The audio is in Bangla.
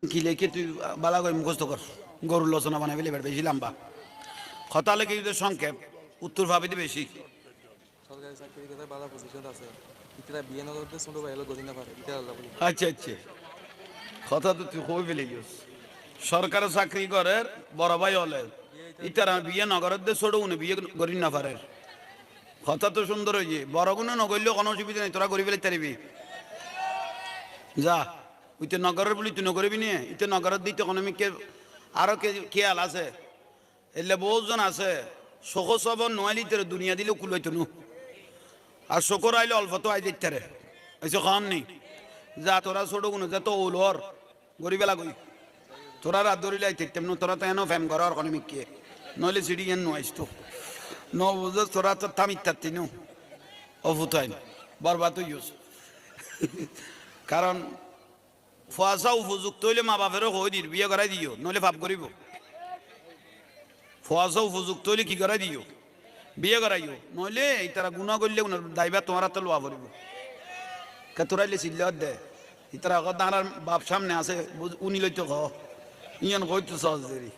কি লেখে তুই বালা করে মুখস্থ কর গরুর লচনা বানাবি এবার বেশি লম্বা কথা লেখে সংক্ষেপ উত্তর ভাবিতে বেশি সরকারি চাকরি কথা বালা পজিশন আছে ইতরা বিয়ে না করতে ছোট ভাই হলো গদি না পারে এটা আল্লাহ বলি আচ্ছা আচ্ছা কথা তো তুই কই ফেলে গিয়েছ সরকারি চাকরি করে বড় ভাই হলে ইতারা বিয়ে নগরের দে ছোট উনি বিয়ে করি না পারে কথা তো সুন্দর হয়েছে বড় গুণ নগরলেও কোনো অসুবিধা নেই তোরা করি ফেলে তারিবি যা ওই তো নগরের বলি তুই নগরবি নিয়ে ইতে নগরের দিতে ইকোনমিকে আরো খেয়াল আছে এলে বহুজন আছে শোক সব নোয়ালি তোর দুনিয়া দিলেও কুলাইতো নু আর শোকর আইলে অল্প তো আই দিতে রে এসে খান নেই যা তোরা ছোট গুণ যা তো ওলর গরিবেলা গই তোরা রাত ধরিলে আইতে তেমন তোরা তো এনো ফ্যাম করার ইকোনমিককে নইলে সিঁড়ি এন নোয়াইস তো ন বুঝে তোরা তো থামিত থাকতি নু অভুতাই বরবাদ ইউজ কারণ ফুয়াশা উপযুক্ত হইলে মা বাপেরও হয়ে দিল বিয়ে করাই দিও নইলে ভাব করিব ফুয়াশা উপযুক্ত হইলে কি করাই দিও বিয়ে করাইও নইলে এই তারা গুণা করলে দায়বা তোমার হাতে লোয়া পড়িব তোরাইলে চিল্লার দে ইতারা আগত দাঁড়ার বাপ সামনে আছে উনি লইতো খ ইয়ান কইতো সহজ দেরি